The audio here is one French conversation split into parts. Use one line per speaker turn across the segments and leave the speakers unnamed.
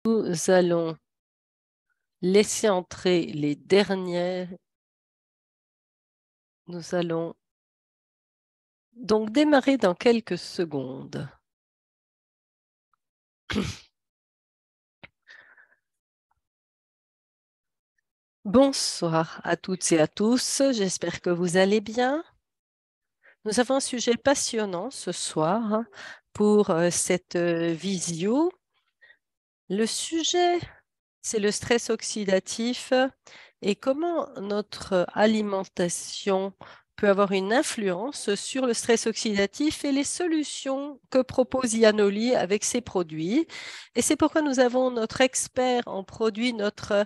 Nous allons laisser entrer les dernières. Nous allons donc démarrer dans quelques secondes. Bonsoir à toutes et à tous, j'espère que vous allez bien. Nous avons un sujet passionnant ce soir pour cette visio. Le sujet, c'est le stress oxydatif et comment notre alimentation peut avoir une influence sur le stress oxydatif et les solutions que propose Yanoli avec ses produits. Et c'est pourquoi nous avons notre expert en produits, notre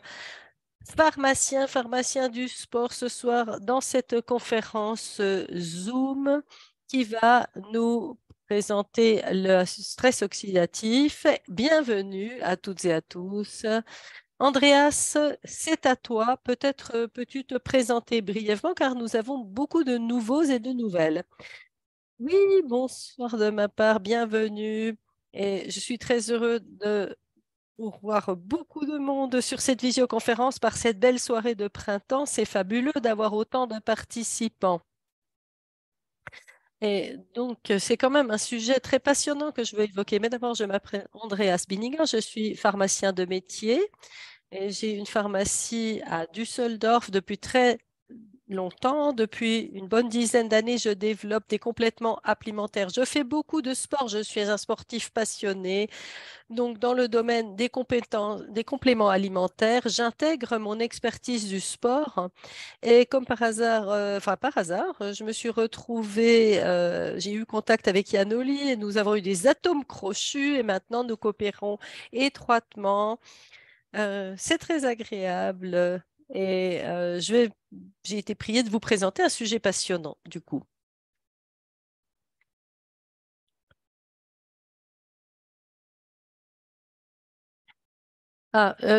pharmacien du sport ce soir dans cette conférence Zoom qui va nous présenter le stress oxydatif. Bienvenue à toutes et à tous. Andreas, c'est à toi. Peut-être peux-tu te présenter brièvement car nous avons beaucoup de nouveaux et de nouvelles. Oui, bonsoir de ma part, bienvenue. Et je suis très heureux de voir beaucoup de monde sur cette visioconférence par cette belle soirée de printemps. C'est fabuleux d'avoir autant de participants. Et donc, c'est quand même un sujet très passionnant que je veux évoquer. Mais d'abord, je m'appelle Andreas Binninger, je suis pharmacien de métier et j'ai une pharmacie à Düsseldorf depuis très longtemps. Depuis une bonne dizaine d'années, je développe des compléments alimentaires. Je fais beaucoup de sport, je suis un sportif passionné. Donc, dans le domaine des compétences, des compléments alimentaires, j'intègre mon expertise du sport et comme par hasard, enfin par hasard, je me suis retrouvée, j'ai eu contact avec Yanoli et nous avons eu des atomes crochus et maintenant nous coopérons étroitement. C'est très agréable et j'ai été priée de vous présenter un sujet passionnant du coup.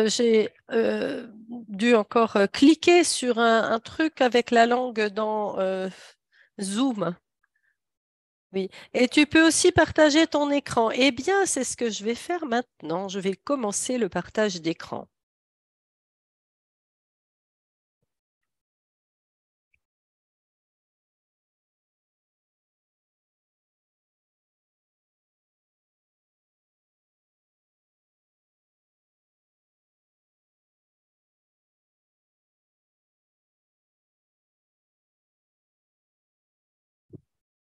J'ai dû encore cliquer sur un truc avec la langue dans Zoom. Oui. Et tu peux aussi partager ton écran. Eh bien, c'est ce que je vais faire maintenant. Je vais commencer le partage d'écran.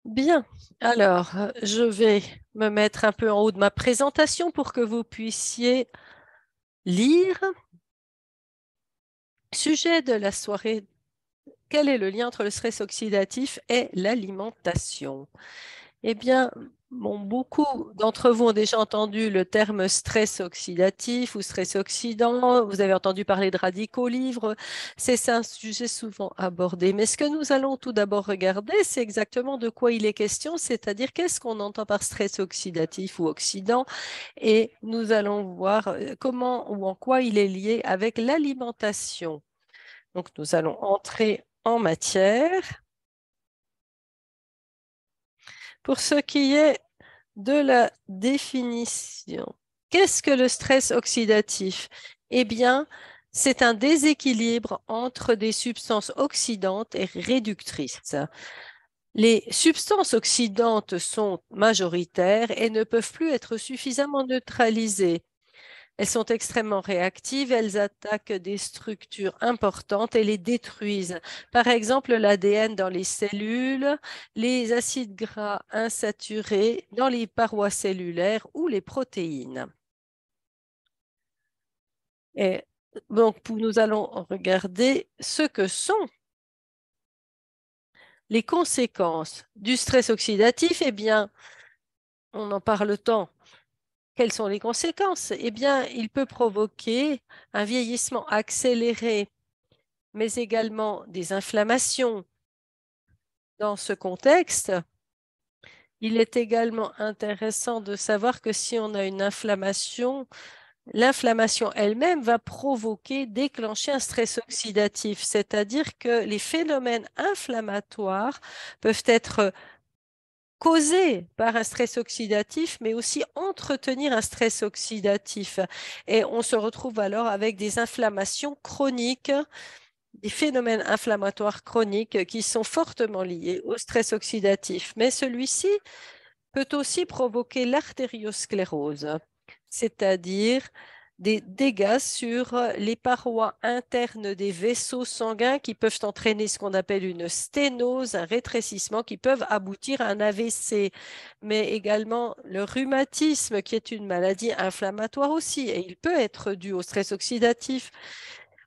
Bien. Alors, je vais me mettre un peu en haut de ma présentation pour que vous puissiez lire. Sujet de la soirée. Quel est le lien entre le stress oxydatif et l'alimentation? Eh bien, bon, beaucoup d'entre vous ont déjà entendu le terme stress oxydatif ou stress oxydant. Vous avez entendu parler de radicaux livres. C'est un sujet souvent abordé. Mais ce que nous allons tout d'abord regarder, c'est exactement de quoi il est question, c'est-à-dire qu'est-ce qu'on entend par stress oxydatif ou oxydant. Et nous allons voir comment ou en quoi il est lié avec l'alimentation. Donc, nous allons entrer en matière. Pour ce qui est de la définition. Qu'est-ce que le stress oxydatif? Eh bien, c'est un déséquilibre entre des substances oxydantes et réductrices. Les substances oxydantes sont majoritaires et ne peuvent plus être suffisamment neutralisées. Elles sont extrêmement réactives, elles attaquent des structures importantes et les détruisent. Par exemple, l'ADN dans les cellules, les acides gras insaturés dans les parois cellulaires ou les protéines. Et donc, nous allons regarder ce que sont les conséquences du stress oxydatif. Eh bien, on en parle tant. Quelles sont les conséquences? Eh bien, il peut provoquer un vieillissement accéléré mais également des inflammations. Dans ce contexte, il est également intéressant de savoir que si on a une inflammation, l'inflammation elle-même va provoquer, déclencher un stress oxydatif, c'est-à-dire que les phénomènes inflammatoires peuvent être causés par un stress oxydatif, mais aussi entretenir un stress oxydatif. Et on se retrouve alors avec des inflammations chroniques, des phénomènes inflammatoires chroniques qui sont fortement liés au stress oxydatif. Mais celui-ci peut aussi provoquer l'artériosclérose, c'est-à-dire des dégâts sur les parois internes des vaisseaux sanguins qui peuvent entraîner ce qu'on appelle une sténose, un rétrécissement qui peuvent aboutir à un AVC, mais également le rhumatisme qui est une maladie inflammatoire aussi, et il peut être dû au stress oxydatif.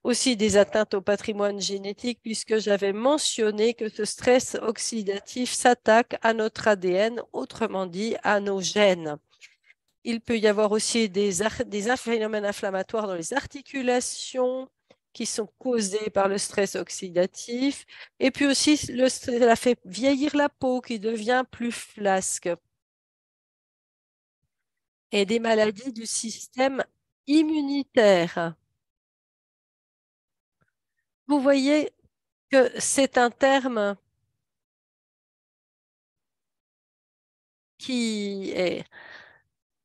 Aussi des atteintes au patrimoine génétique, puisque j'avais mentionné que ce stress oxydatif s'attaque à notre ADN, autrement dit à nos gènes. Il peut y avoir aussi des phénomènes inflammatoires dans les articulations qui sont causés par le stress oxydatif. Et puis aussi, cela fait vieillir la peau qui devient plus flasque. Et des maladies du système immunitaire. Vous voyez que c'est un terme qui est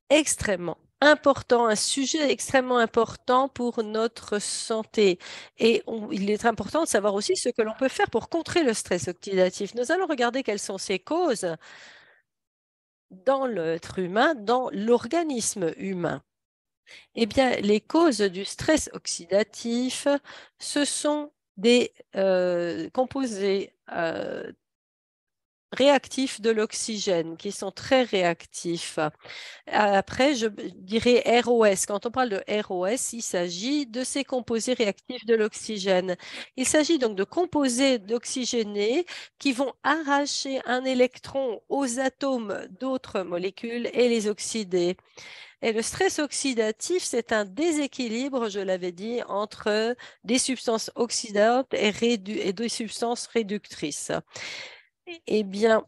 extrêmement important, un sujet extrêmement important pour notre santé. Et il est important de savoir aussi ce que l'on peut faire pour contrer le stress oxydatif. Nous allons regarder quelles sont ses causes dans l'être humain, dans l'organisme humain. Eh bien, les causes du stress oxydatif, ce sont des composés réactifs de l'oxygène, qui sont très réactifs. Après, je dirais ROS. Quand on parle de ROS, il s'agit de ces composés réactifs de l'oxygène. Il s'agit donc de composés d'oxygénés qui vont arracher un électron aux atomes d'autres molécules et les oxyder. Et le stress oxydatif, c'est un déséquilibre, je l'avais dit, entre des substances oxydantes et des substances réductrices. Eh bien,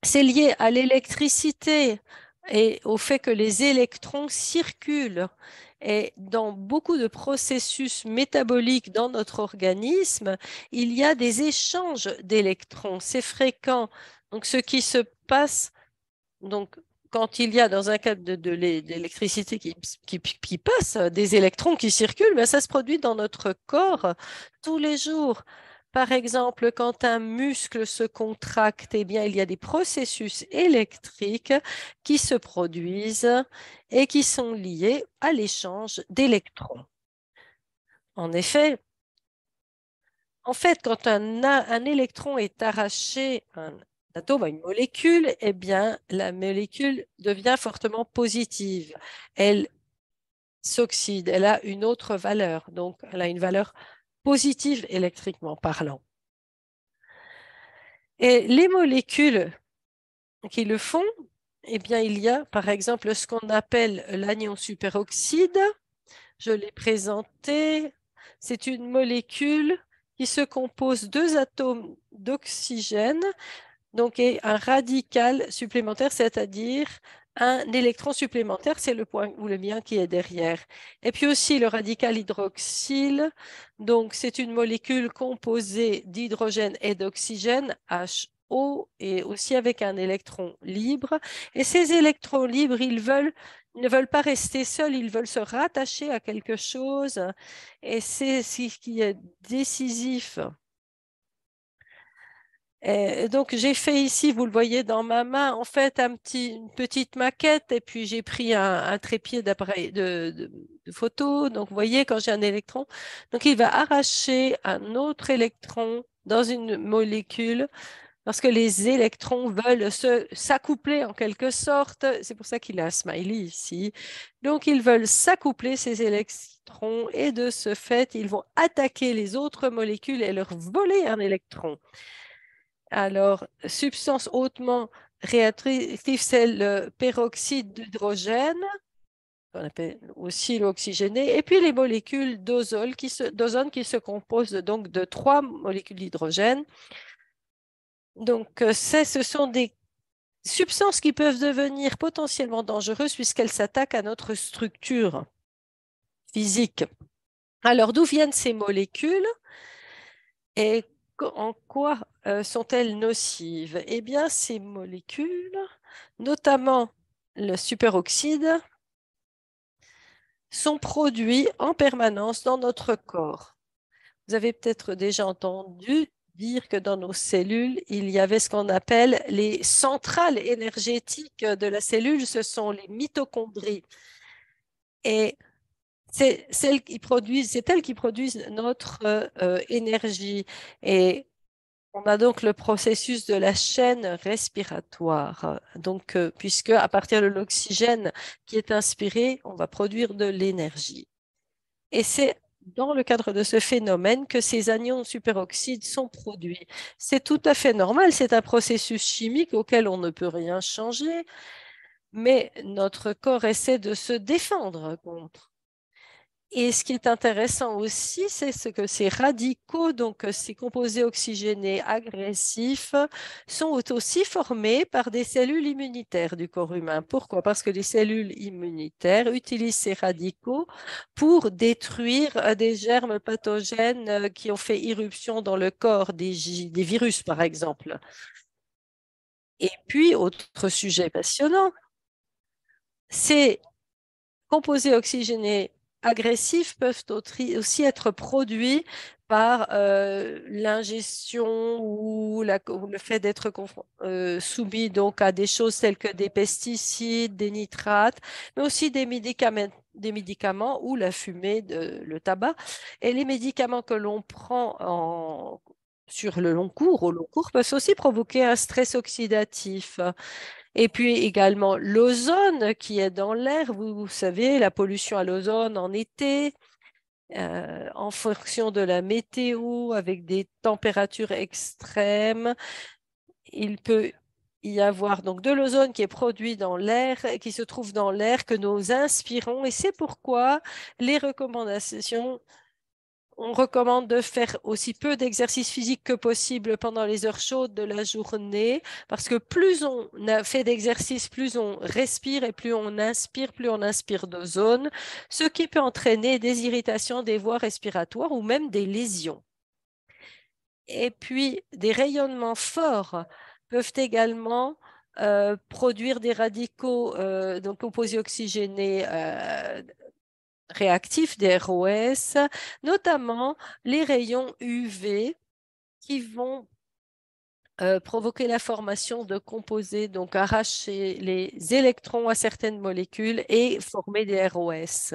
c'est lié à l'électricité et au fait que les électrons circulent. Et dans beaucoup de processus métaboliques dans notre organisme, il y a des échanges d'électrons. C'est fréquent. Donc, ce qui se passe, donc, quand il y a dans un cas de l'électricité qui passe, des électrons qui circulent, ben, ça se produit dans notre corps tous les jours. Par exemple, quand un muscle se contracte, eh bien, il y a des processus électriques qui se produisent et qui sont liés à l'échange d'électrons. En effet, quand un électron est arraché à un atome, à une molécule, eh bien, la molécule devient fortement positive. Elle s'oxyde, elle a une autre valeur, donc elle a une valeur positive électriquement parlant. Et les molécules qui le font, eh bien, il y a par exemple ce qu'on appelle l'anion superoxyde. Je l'ai présenté. C'est une molécule qui se compose de deux atomes d'oxygène, donc et un radical supplémentaire, c'est-à-dire un électron supplémentaire, c'est le point ou le lien qui est derrière. Et puis aussi le radical hydroxyle, donc c'est une molécule composée d'hydrogène et d'oxygène, HO, et aussi avec un électron libre. Et ces électrons libres, ils ne veulent pas rester seuls, ils veulent se rattacher à quelque chose. Et c'est ce qui est décisif. Donc, j'ai fait ici, vous le voyez dans ma main, en fait, une petite maquette et puis j'ai pris un trépied d'appareil de photo. Donc, vous voyez, quand j'ai un électron, donc il va arracher un autre électron dans une molécule parce que les électrons veulent s'accoupler en quelque sorte. C'est pour ça qu'il a un smiley ici. Donc, ils veulent s'accoupler, ces électrons, et de ce fait, ils vont attaquer les autres molécules et leur voler un électron. Alors, substance hautement réactive, c'est le peroxyde d'hydrogène, qu'on appelle aussi l'oxygéné, et puis les molécules d'ozone qui se composent donc de 3 molécules d'hydrogène. Donc, ce sont des substances qui peuvent devenir potentiellement dangereuses puisqu'elles s'attaquent à notre structure physique. Alors, d'où viennent ces molécules et en quoi sont-elles nocives? Eh bien, ces molécules, notamment le superoxyde, sont produits en permanence dans notre corps. Vous avez peut-être déjà entendu dire que dans nos cellules, il y avait ce qu'on appelle les centrales énergétiques de la cellule, ce sont les mitochondries. Et c'est elles qui produisent notre énergie. Et on a donc le processus de la chaîne respiratoire. Donc, puisque à partir de l'oxygène qui est inspiré, on va produire de l'énergie. Et c'est dans le cadre de ce phénomène que ces anions superoxydes sont produits. C'est tout à fait normal, c'est un processus chimique auquel on ne peut rien changer, mais notre corps essaie de se défendre contre. Et ce qui est intéressant aussi, c'est ce que ces radicaux, donc ces composés oxygénés agressifs, sont aussi formés par des cellules immunitaires du corps humain. Pourquoi? Parce que les cellules immunitaires utilisent ces radicaux pour détruire des germes pathogènes qui ont fait irruption dans le corps des virus, par exemple. Et puis, autre sujet passionnant, c'est composés oxygénés agressifs peuvent aussi être produits par l'ingestion ou le fait d'être soumis donc à des choses telles que des pesticides, des nitrates, mais aussi des médicaments ou la fumée, le tabac. Et les médicaments que l'on prend sur le long cours, au long cours, peuvent aussi provoquer un stress oxydatif. Et puis également l'ozone qui est dans l'air. Vous savez, la pollution à l'ozone en été, en fonction de la météo, avec des températures extrêmes, il peut y avoir donc de l'ozone qui est produit dans l'air, qui se trouve dans l'air que nous inspirons. Et c'est pourquoi les recommandations on recommande de faire aussi peu d'exercice physique que possible pendant les heures chaudes de la journée, parce que plus on a fait d'exercice, plus on respire et plus on inspire d'ozone, ce qui peut entraîner des irritations des voies respiratoires ou même des lésions. Et puis, des rayonnements forts peuvent également produire des radicaux, donc composés oxygénés réactifs des ROS, notamment les rayons UV qui vont provoquer la formation de composés, donc arracher les électrons à certaines molécules et former des ROS.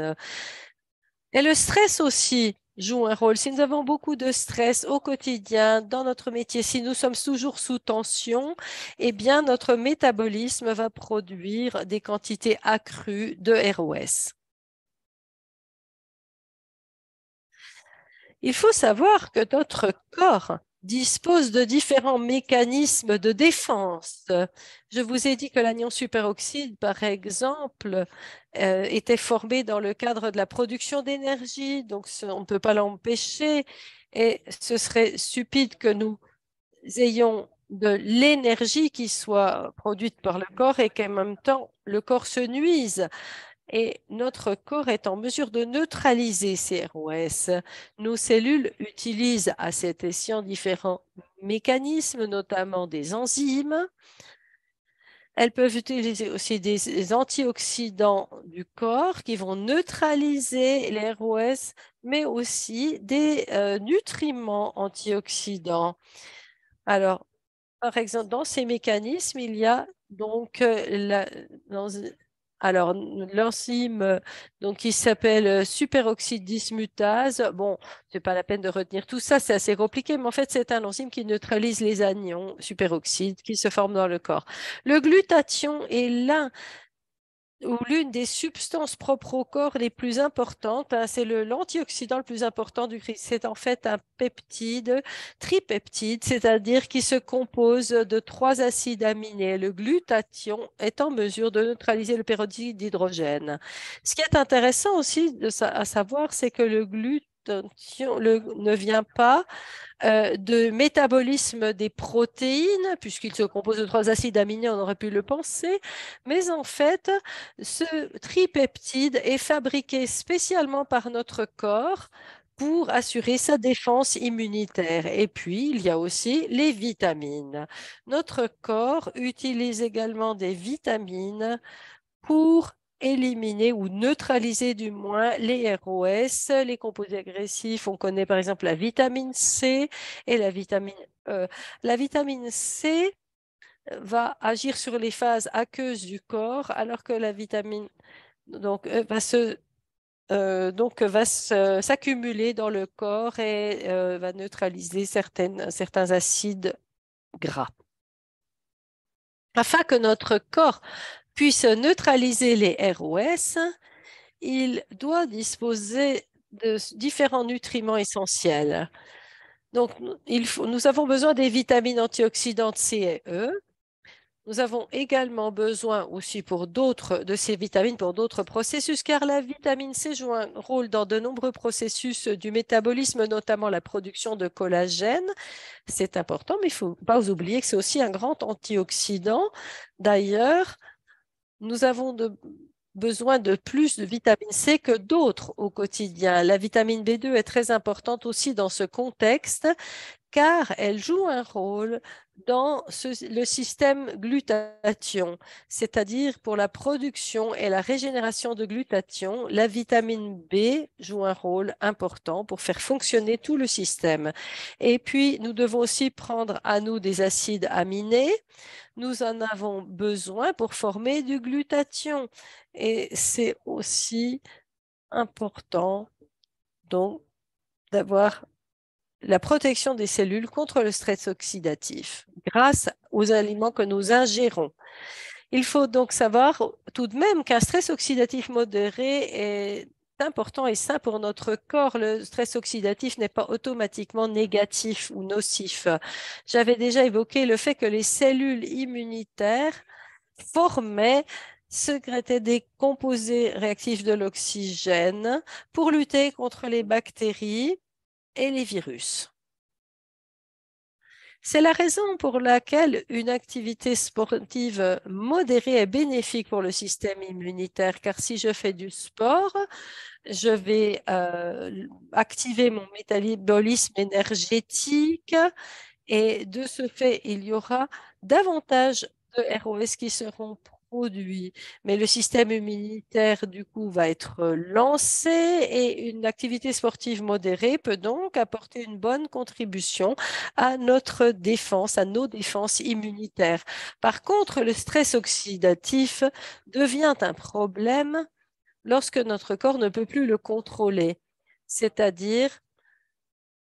Et le stress aussi joue un rôle. Si nous avons beaucoup de stress au quotidien, dans notre métier, si nous sommes toujours sous tension, eh bien, notre métabolisme va produire des quantités accrues de ROS. Il faut savoir que notre corps dispose de différents mécanismes de défense. Je vous ai dit que l'anion superoxyde, par exemple, était formé dans le cadre de la production d'énergie, donc on ne peut pas l'empêcher et ce serait stupide que nous ayons de l'énergie qui soit produite par le corps et qu'en même temps le corps se nuise. Et notre corps est en mesure de neutraliser ces ROS. Nos cellules utilisent à cet escient différents mécanismes, notamment des enzymes. Elles peuvent utiliser aussi des antioxydants du corps qui vont neutraliser les ROS, mais aussi des nutriments antioxydants. Alors, par exemple, dans ces mécanismes, il y a donc l'enzyme donc qui s'appelle superoxyde dismutase. Bon, c'est pas la peine de retenir tout ça, c'est assez compliqué, mais en fait, c'est un enzyme qui neutralise les anions superoxydes qui se forment dans le corps. Le glutathion est l'un ou l'une des substances propres au corps les plus importantes, hein, c'est l'antioxydant le plus important du Christ. C'est en fait un peptide, tripeptide, c'est-à-dire qui se compose de 3 acides aminés. Le glutathion est en mesure de neutraliser le peroxyde d'hydrogène. Ce qui est intéressant aussi à savoir, c'est que le glutathion ne vient pas de métabolisme des protéines, puisqu'il se compose de 3 acides aminés, on aurait pu le penser, mais en fait, ce tripeptide est fabriqué spécialement par notre corps pour assurer sa défense immunitaire. Et puis, il y a aussi les vitamines. Notre corps utilise également des vitamines pour éliminer ou neutraliser du moins les ROS, les composés agressifs. On connaît par exemple la vitamine C et la vitamine E. La vitamine C va agir sur les phases aqueuses du corps, alors que la vitamine va s'accumuler dans le corps et va neutraliser certains acides gras. Afin que notre corps puisse neutraliser les ROS, il doit disposer de différents nutriments essentiels. Donc, nous avons besoin des vitamines antioxydantes C et E. Nous avons également besoin aussi pour d'autres de ces vitamines pour d'autres processus, car la vitamine C joue un rôle dans de nombreux processus du métabolisme, notamment la production de collagène. C'est important, mais il ne faut pas oublier que c'est aussi un grand antioxydant. D'ailleurs, nous avons besoin de plus de vitamine C que d'autres au quotidien. La vitamine B2 est très importante aussi dans ce contexte, car elle joue un rôle dans le système glutathion, c'est-à-dire pour la production et la régénération de glutathion. La vitamine B joue un rôle important pour faire fonctionner tout le système. Et puis, nous devons aussi prendre à nous des acides aminés. Nous en avons besoin pour former du glutathion. Et c'est aussi important donc d'avoir la protection des cellules contre le stress oxydatif grâce aux aliments que nous ingérons. Il faut donc savoir tout de même qu'un stress oxydatif modéré est important et sain pour notre corps. Le stress oxydatif n'est pas automatiquement négatif ou nocif. J'avais déjà évoqué le fait que les cellules immunitaires formaient sécrétaient des composés réactifs de l'oxygène pour lutter contre les bactéries et les virus. C'est la raison pour laquelle une activité sportive modérée est bénéfique pour le système immunitaire, car si je fais du sport, je vais activer mon métabolisme énergétique et de ce fait, il y aura davantage de ROS qui seront produits. Mais le système immunitaire, du coup, va être lancé et une activité sportive modérée peut donc apporter une bonne contribution à notre défense, à nos défenses immunitaires. Par contre, le stress oxydatif devient un problème lorsque notre corps ne peut plus le contrôler, c'est-à-dire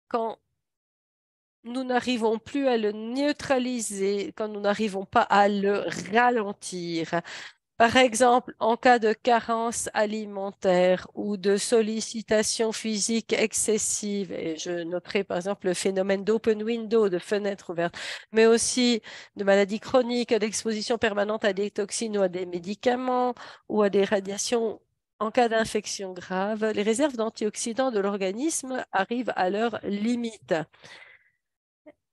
quand nous n'arrivons plus à le neutraliser, quand nous n'arrivons pas à le ralentir. Par exemple, en cas de carence alimentaire ou de sollicitation physique excessive, et je noterai par exemple le phénomène d'open window, de fenêtre ouverte, mais aussi de maladies chroniques, d'exposition permanente à des toxines ou à des médicaments ou à des radiations. En cas d'infection grave, les réserves d'antioxydants de l'organisme arrivent à leur limite.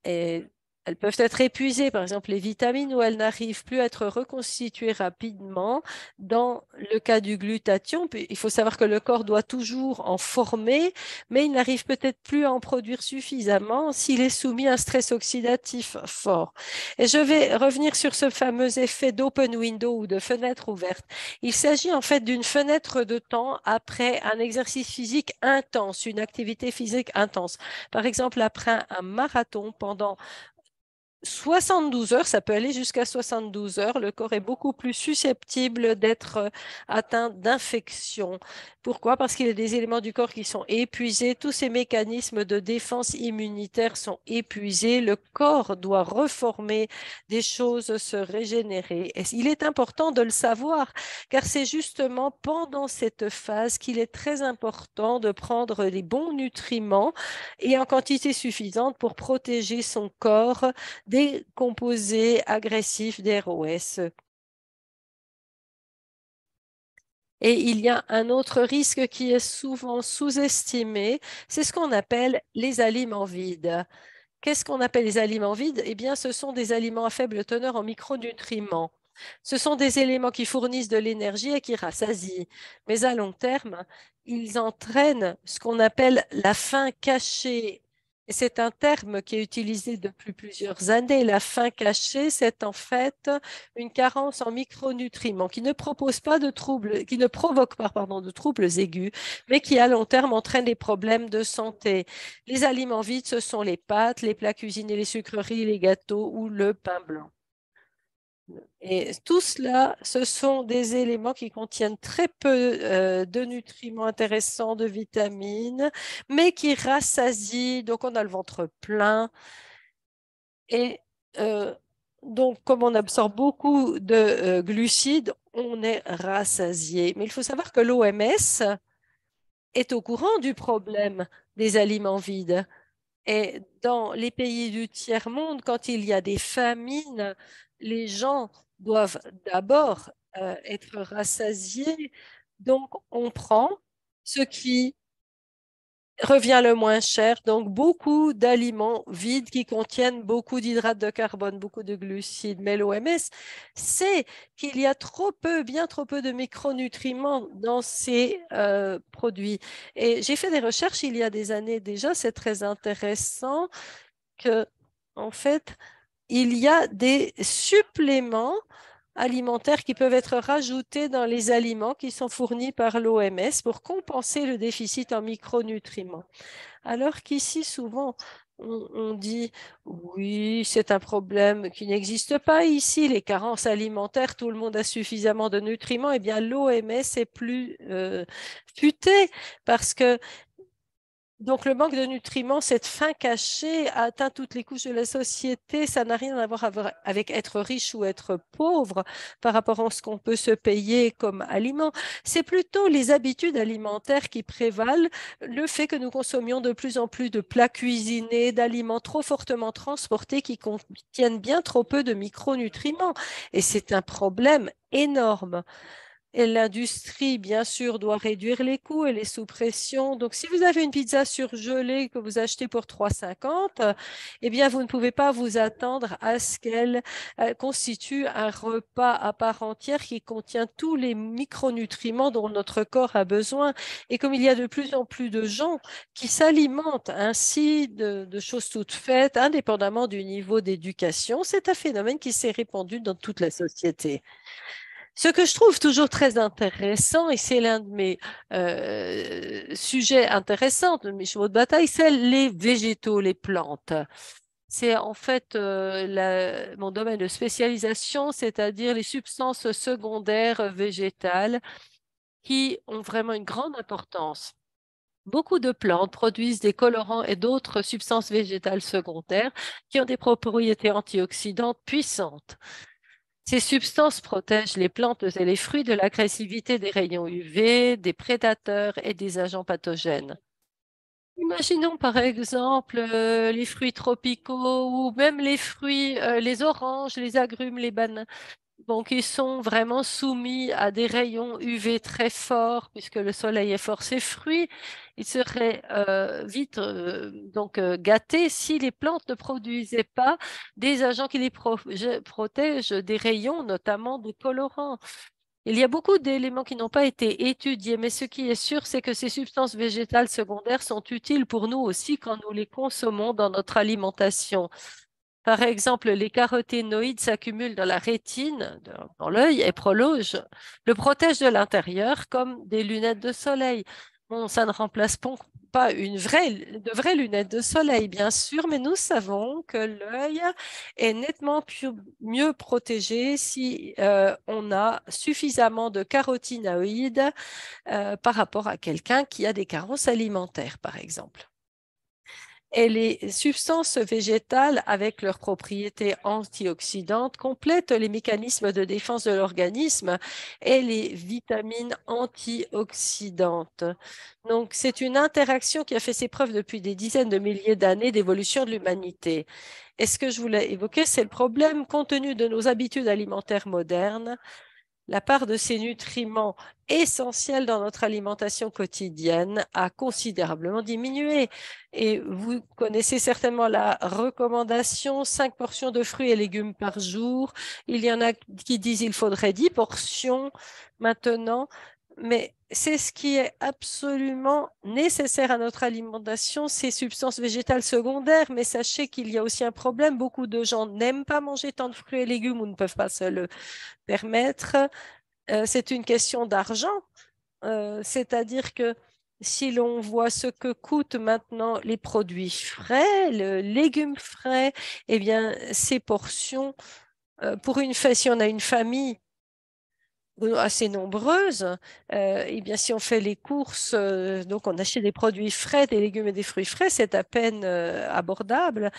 Et elles peuvent être épuisées, par exemple les vitamines, ou elles n'arrivent plus à être reconstituées rapidement. Dans le cas du glutathion, il faut savoir que le corps doit toujours en former, mais il n'arrive peut-être plus à en produire suffisamment s'il est soumis à un stress oxydatif fort. Et je vais revenir sur ce fameux effet d'open window ou de fenêtre ouverte. Il s'agit en fait d'une fenêtre de temps après un exercice physique intense, une activité physique intense. Par exemple, après un marathon, pendant 72 heures, ça peut aller jusqu'à 72 heures, le corps est beaucoup plus susceptible d'être atteint d'infection. Pourquoi? Parce qu'il y a des éléments du corps qui sont épuisés, tous ces mécanismes de défense immunitaire sont épuisés, le corps doit reformer des choses, se régénérer. Et il est important de le savoir, car c'est justement pendant cette phase qu'il est très important de prendre les bons nutriments et en quantité suffisante pour protéger son corps des composés agressifs des ROS. Et il y a un autre risque qui est souvent sous-estimé, c'est ce qu'on appelle les aliments vides. Qu'est-ce qu'on appelle les aliments vides? Eh bien, ce sont des aliments à faible teneur en micronutriments. Ce sont des éléments qui fournissent de l'énergie et qui rassasient. Mais à long terme, ils entraînent ce qu'on appelle la faim cachée. Et c'est un terme qui est utilisé depuis plusieurs années. La faim cachée, c'est en fait une carence en micronutriments qui ne propose pas de troubles, qui ne provoque pas, pardon, de troubles aigus, mais qui à long terme entraîne des problèmes de santé. Les aliments vides, ce sont les pâtes, les plats cuisinés, les sucreries, les gâteaux ou le pain blanc. Et tout cela, ce sont des éléments qui contiennent très peu de nutriments intéressants, de vitamines, mais qui rassasient. Donc, on a le ventre plein. Et euh, donc, comme on absorbe beaucoup de glucides, on est rassasié. Mais il faut savoir que l'OMS est au courant du problème des aliments vides. Et dans les pays du tiers-monde, quand il y a des famines, les gens doivent d'abord être rassasiés. Donc, on prend ce qui revient le moins cher, donc beaucoup d'aliments vides qui contiennent beaucoup d'hydrates de carbone, beaucoup de glucides. Mais l'OMS sait qu'il y a trop peu, bien trop peu de micronutriments dans ces produits. Et j'ai fait des recherches il y a des années déjà, c'est très intéressant que, en fait, il y a des suppléments alimentaires qui peuvent être rajoutés dans les aliments qui sont fournis par l'OMS pour compenser le déficit en micronutriments. Alors qu'ici, souvent, on dit, oui, c'est un problème qui n'existe pas ici, les carences alimentaires, tout le monde a suffisamment de nutriments. Eh bien, l'OMS est plus futée parce que donc, le manque de nutriments, cette faim cachée a atteint toutes les couches de la société. Ça n'a rien à voir avec être riche ou être pauvre par rapport à ce qu'on peut se payer comme aliment. C'est plutôt les habitudes alimentaires qui prévalent, le fait que nous consommions de plus en plus de plats cuisinés, d'aliments trop fortement transportés qui contiennent bien trop peu de micronutriments. Et c'est un problème énorme. Et l'industrie, bien sûr, doit réduire les coûts, elle est sous pression. Donc, si vous avez une pizza surgelée que vous achetez pour 3,50, eh bien, vous ne pouvez pas vous attendre à ce qu'elle constitue un repas à part entière qui contient tous les micronutriments dont notre corps a besoin. Et comme il y a de plus en plus de gens qui s'alimentent ainsi de choses toutes faites, indépendamment du niveau d'éducation, c'est un phénomène qui s'est répandu dans toute la société. Ce que je trouve toujours très intéressant, et c'est l'un de mes sujets intéressants, de mes chevaux de bataille, c'est les végétaux, les plantes. C'est en fait mon domaine de spécialisation, c'est-à-dire les substances secondaires végétales qui ont vraiment une grande importance. Beaucoup de plantes produisent des colorants et d'autres substances végétales secondaires qui ont des propriétés antioxydantes puissantes. Ces substances protègent les plantes et les fruits de l'agressivité des rayons UV, des prédateurs et des agents pathogènes. Imaginons par exemple les fruits tropicaux ou même les fruits, les oranges, les agrumes, les bananes. Donc, ils sont vraiment soumis à des rayons UV très forts puisque le soleil est fort. Ces fruits, ils seraient vite gâtés si les plantes ne produisaient pas des agents qui les protègent des rayons, notamment des colorants. Il y a beaucoup d'éléments qui n'ont pas été étudiés, mais ce qui est sûr, c'est que ces substances végétales secondaires sont utiles pour nous aussi quand nous les consommons dans notre alimentation. Par exemple, les caroténoïdes s'accumulent dans la rétine, dans l'œil, et le protègent de l'intérieur comme des lunettes de soleil. Bon, ça ne remplace pas de vraies lunettes de soleil, bien sûr, mais nous savons que l'œil est nettement mieux protégé si on a suffisamment de caroténoïdes par rapport à quelqu'un qui a des carences alimentaires, par exemple. Et les substances végétales, avec leurs propriétés antioxydantes, complètent les mécanismes de défense de l'organisme et les vitamines antioxydantes. Donc, c'est une interaction qui a fait ses preuves depuis des dizaines de milliers d'années d'évolution de l'humanité. Et ce que je voulais évoquer, c'est le problème, compte tenu de nos habitudes alimentaires modernes, la part de ces nutriments essentiels dans notre alimentation quotidienne a considérablement diminué. Et vous connaissez certainement la recommandation 5 portions de fruits et légumes par jour. Il y en a qui disent qu'il faudrait 10 portions maintenant, mais c'est ce qui est absolument nécessaire à notre alimentation, ces substances végétales secondaires. Mais sachez qu'il y a aussi un problème. Beaucoup de gens n'aiment pas manger tant de fruits et légumes ou ne peuvent pas se le permettre. C'est une question d'argent. C'est-à-dire que si l'on voit ce que coûtent maintenant les produits frais, le légume frais, eh bien, ces portions, si on a une famille assez nombreuses, eh bien, si on fait les courses, donc on achète des produits frais, des légumes et des fruits frais, c'est à peine abordable.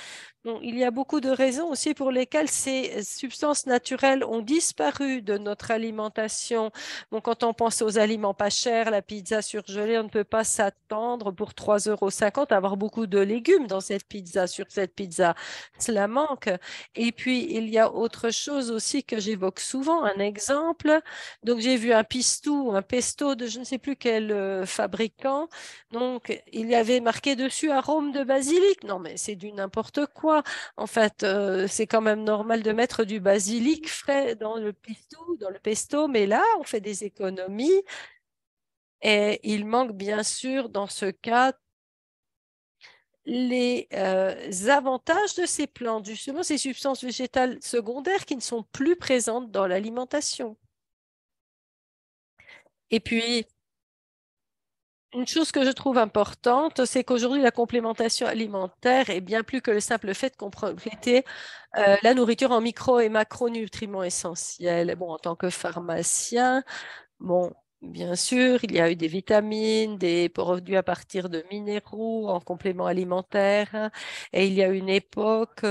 Donc, il y a beaucoup de raisons aussi pour lesquelles ces substances naturelles ont disparu de notre alimentation. Donc, quand on pense aux aliments pas chers, la pizza surgelée, on ne peut pas s'attendre pour 3,50 € à avoir beaucoup de légumes dans cette pizza, sur cette pizza. Cela manque. Et puis, il y a autre chose aussi que j'évoque souvent, un exemple. Donc, j'ai vu un pistou, un pesto de je ne sais plus quel fabricant. Donc, il y avait marqué dessus arôme de basilic. Non, mais c'est du n'importe quoi. En fait, c'est quand même normal de mettre du basilic frais dans le pistou, dans le pesto, mais là, on fait des économies. Et il manque bien sûr, dans ce cas, les avantages de ces plantes, justement ces substances végétales secondaires qui ne sont plus présentes dans l'alimentation. Et puis, une chose que je trouve importante, c'est qu'aujourd'hui, la complémentation alimentaire est bien plus que le simple fait de compléter la nourriture en micro et macronutriments essentiels. Bon, en tant que pharmacien, bon, bien sûr, il y a eu des vitamines, des produits à partir de minéraux en complément alimentaire. Et il y a une époque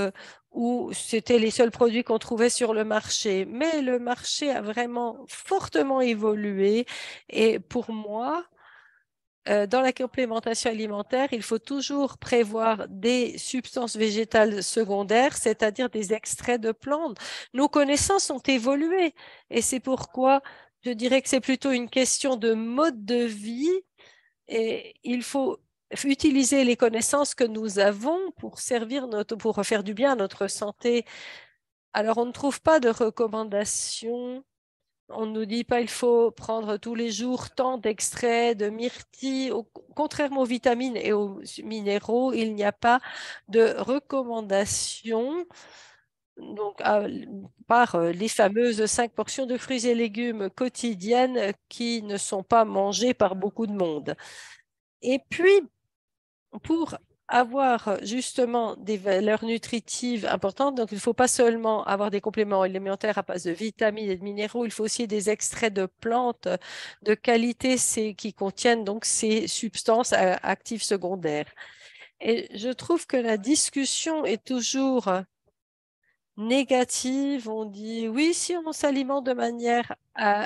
où c'était les seuls produits qu'on trouvait sur le marché. Mais le marché a vraiment fortement évolué. Et pour moi, dans la complémentation alimentaire, il faut toujours prévoir des substances végétales secondaires, c'est-à-dire des extraits de plantes. Nos connaissances ont évolué et c'est pourquoi je dirais que c'est plutôt une question de mode de vie et il faut utiliser les connaissances que nous avons pour faire du bien à notre santé. Alors, on ne trouve pas de recommandations. On ne nous dit pas il faut prendre tous les jours tant d'extraits de myrtille. Contrairement aux vitamines et aux minéraux, il n'y a pas de recommandation donc, par les fameuses 5 portions de fruits et légumes quotidiennes qui ne sont pas mangées par beaucoup de monde. Et puis, pour avoir justement des valeurs nutritives importantes, donc il ne faut pas seulement avoir des compléments alimentaires à base de vitamines et de minéraux, il faut aussi des extraits de plantes de qualité qui contiennent donc ces substances actives secondaires. Et je trouve que la discussion est toujours négative. On dit oui, si on s'alimente de manière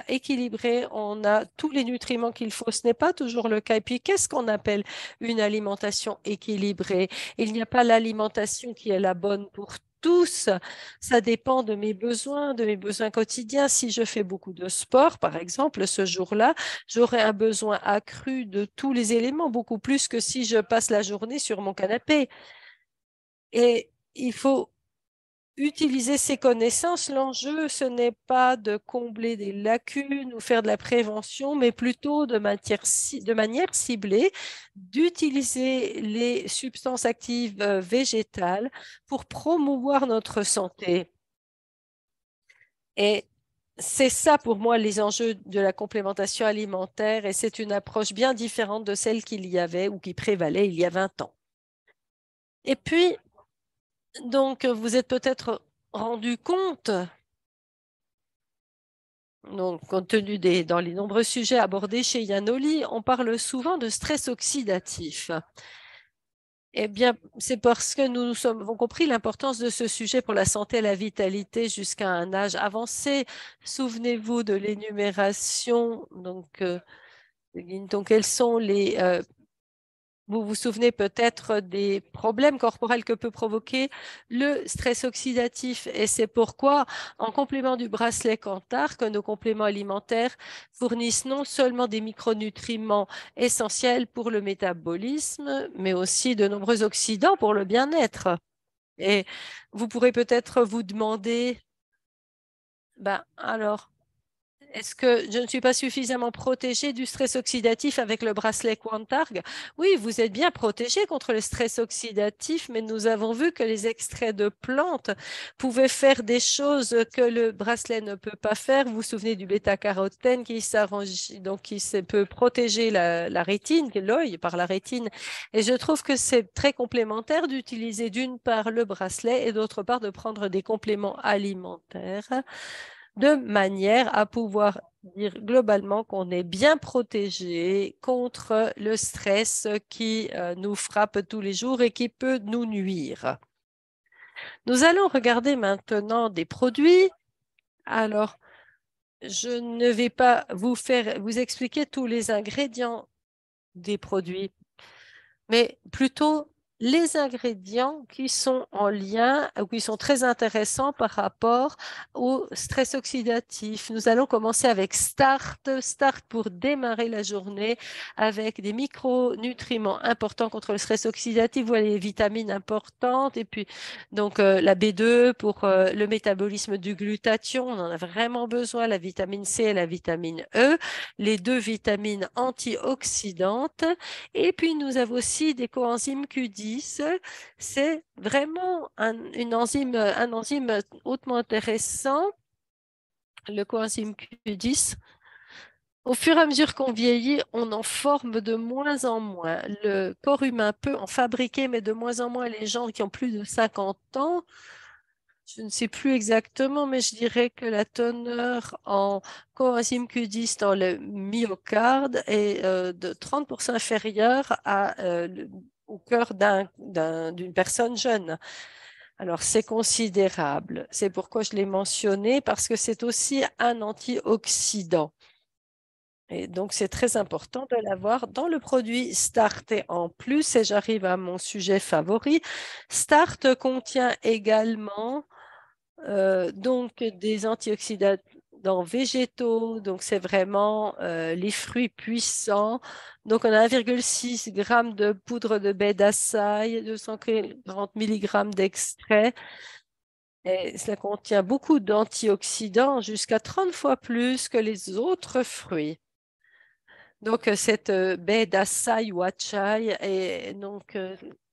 équilibrée, on a tous les nutriments qu'il faut. Ce n'est pas toujours le cas. Et puis, qu'est-ce qu'on appelle une alimentation équilibrée? Il n'y a pas l'alimentation qui est la bonne pour tous. Ça dépend de mes besoins quotidiens. Si je fais beaucoup de sport, par exemple, ce jour-là, j'aurai un besoin accru de tous les éléments, beaucoup plus que si je passe la journée sur mon canapé. Et il faut utiliser ces connaissances. L'enjeu, ce n'est pas de combler des lacunes ou faire de la prévention, mais plutôt de manière ciblée, d'utiliser les substances actives végétales pour promouvoir notre santé. Et c'est ça pour moi les enjeux de la complémentation alimentaire et c'est une approche bien différente de celle qu'il y avait ou qui prévalait il y a 20 ans. Et puis, donc, vous êtes peut-être rendu compte, donc, compte tenu dans les nombreux sujets abordés chez Yanoli, on parle souvent de stress oxydatif. Eh bien, c'est parce que nous avons compris l'importance de ce sujet pour la santé et la vitalité jusqu'à un âge avancé. Souvenez-vous de l'énumération. Donc, quels sont les Vous vous souvenez peut-être des problèmes corporels que peut provoquer le stress oxydatif et c'est pourquoi, en complément du bracelet Cantar, que nos compléments alimentaires fournissent non seulement des micronutriments essentiels pour le métabolisme, mais aussi de nombreux oxydants pour le bien-être. Et vous pourrez peut-être vous demander, ben alors, est-ce que je ne suis pas suffisamment protégée du stress oxydatif avec le bracelet Quantarg? Oui, vous êtes bien protégé contre le stress oxydatif, mais nous avons vu que les extraits de plantes pouvaient faire des choses que le bracelet ne peut pas faire. Vous vous souvenez du bêta-carotène qui s'arrange, donc peut protéger la rétine, l'œil par la rétine. Et je trouve que c'est très complémentaire d'utiliser d'une part le bracelet et d'autre part de prendre des compléments alimentaires de manière à pouvoir dire globalement qu'on est bien protégé contre le stress qui nous frappe tous les jours et qui peut nous nuire. Nous allons regarder maintenant des produits. Alors, je ne vais pas vous expliquer tous les ingrédients des produits, mais plutôt les ingrédients qui sont en lien ou qui sont très intéressants par rapport au stress oxydatif. Nous allons commencer avec Start. Start pour démarrer la journée avec des micronutriments importants contre le stress oxydatif. Voilà les vitamines importantes et puis donc la B2 pour le métabolisme du glutathion. On en a vraiment besoin, la vitamine C et la vitamine E, les deux vitamines antioxydantes. Et puis, nous avons aussi des coenzymes Q10. C'est vraiment un enzyme hautement intéressant, le coenzyme Q10. Au fur et à mesure qu'on vieillit, on en forme de moins en moins. Le corps humain peut en fabriquer, mais de moins en moins les gens qui ont plus de 50 ans. Je ne sais plus exactement, mais je dirais que la teneur en coenzyme Q10 dans le myocarde est de 30% inférieure au cœur d'une personne jeune. Alors, c'est considérable. C'est pourquoi je l'ai mentionné, parce que c'est aussi un antioxydant. Et donc, c'est très important de l'avoir dans le produit Start. Et en plus, et j'arrive à mon sujet favori, Start contient également donc des antioxydants végétaux, donc c'est vraiment les fruits puissants. Donc on a 1,6 g de poudre de baie d'açaï, 240 mg d'extrait. Et cela contient beaucoup d'antioxydants, jusqu'à 30 fois plus que les autres fruits. Donc, cette baie d'açaï ou achai, et donc,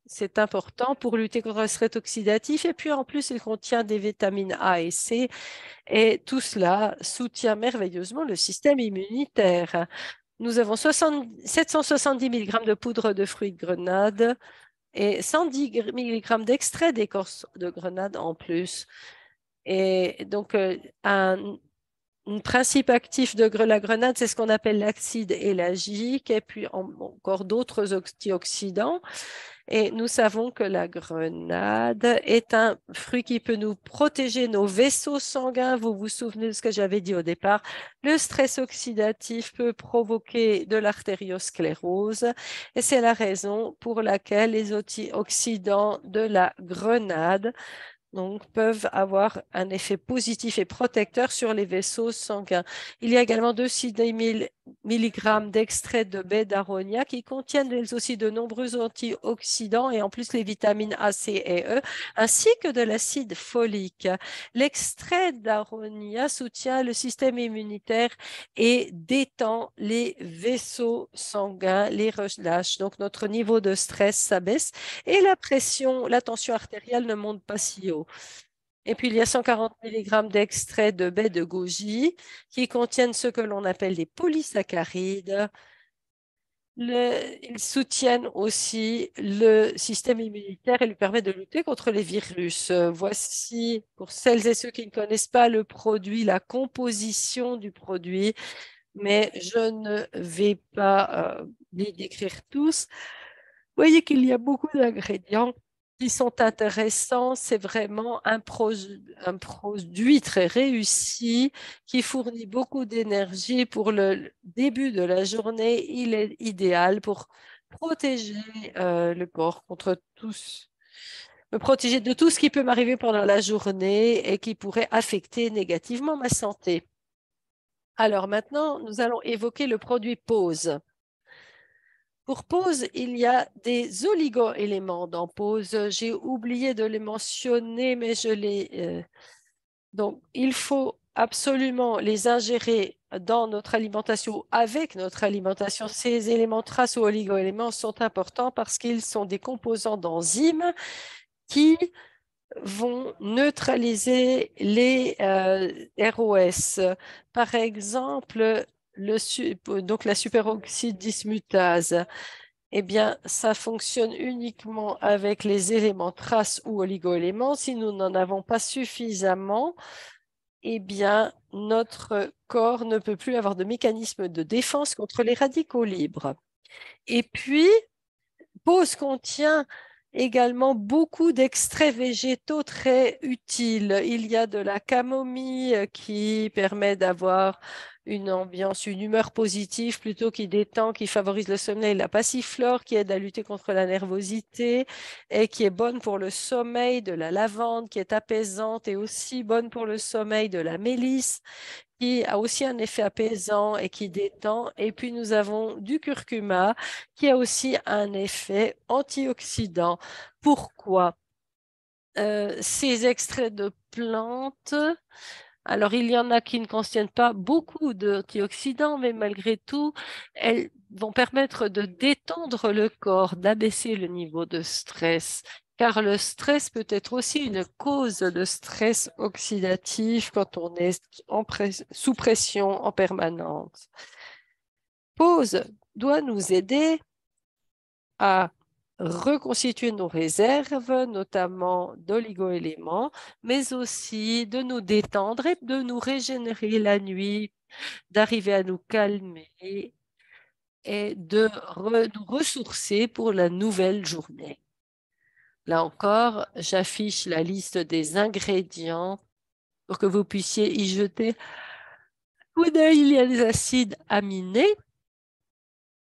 c'est important pour lutter contre le stress oxydatif. Et puis, en plus, il contient des vitamines A et C. Et tout cela soutient merveilleusement le système immunitaire. Nous avons 770 mg de poudre de fruits de grenade et 110 mg d'extrait d'écorce de grenade en plus. Et donc, un principe actif de la grenade, c'est ce qu'on appelle l'acide élagique et puis encore d'autres antioxydants. Et nous savons que la grenade est un fruit qui peut nous protéger nos vaisseaux sanguins. Vous vous souvenez de ce que j'avais dit au départ. Le stress oxydatif peut provoquer de l'artériosclérose et c'est la raison pour laquelle les antioxydants de la grenade donc, peuvent avoir un effet positif et protecteur sur les vaisseaux sanguins. Il y a également 2 000 mg d'extrait de baie d'aronia qui contiennent aussi de nombreux antioxydants et en plus les vitamines A, C et E, ainsi que de l'acide folique. L'extrait d'aronia soutient le système immunitaire et détend les vaisseaux sanguins, les relâche. Donc, notre niveau de stress s'abaisse et la tension artérielle ne monte pas si haut. Et puis, il y a 140 mg d'extrait de baie de goji qui contiennent ce que l'on appelle des polysaccharides. Ils soutiennent aussi le système immunitaire et lui permettent de lutter contre les virus. Voici, pour celles et ceux qui ne connaissent pas le produit, la composition du produit, mais je ne vais pas les décrire tous. Vous voyez qu'il y a beaucoup d'ingrédients qui sont intéressants. C'est vraiment un produit très réussi qui fournit beaucoup d'énergie pour le début de la journée. Il est idéal pour protéger le corps contre me protéger de tout ce qui peut m'arriver pendant la journée et qui pourrait affecter négativement ma santé. Alors maintenant, nous allons évoquer le produit Pause. Pour Pause, il y a des oligo-éléments dans Pause. J'ai oublié de les mentionner, mais je les... donc, il faut absolument les ingérer dans notre alimentation, avec notre alimentation. Ces éléments traces ou oligo-éléments sont importants parce qu'ils sont des composants d'enzymes qui vont neutraliser les ROS. Par exemple, donc la superoxyde dismutase. Eh bien, ça fonctionne uniquement avec les éléments traces ou oligoéléments. Si nous n'en avons pas suffisamment, eh bien, notre corps ne peut plus avoir de mécanisme de défense contre les radicaux libres. Et puis, Pause contient également beaucoup d'extraits végétaux très utiles. Il y a de la camomille qui permet d'avoir une ambiance, une humeur positive plutôt qui détend, qui favorise le sommeil. La passiflore qui aide à lutter contre la nervosité et qui est bonne pour le sommeil. De la lavande qui est apaisante et aussi bonne pour le sommeil. De la mélisse qui a aussi un effet apaisant et qui détend. Et puis nous avons du curcuma qui a aussi un effet antioxydant. Pourquoi? Ces extraits de plantes, alors il y en a qui ne contiennent pas beaucoup d'antioxydants, mais malgré tout, elles vont permettre de détendre le corps, d'abaisser le niveau de stress. Car le stress peut être aussi une cause de stress oxydatif quand on est sous pression en permanence. Pause doit nous aider à reconstituer nos réserves, notamment d'oligo-éléments, mais aussi de nous détendre et de nous régénérer la nuit, d'arriver à nous calmer et de nous ressourcer pour la nouvelle journée. Là encore, j'affiche la liste des ingrédients pour que vous puissiez y jeter un coup d'œil. Il y a des acides aminés.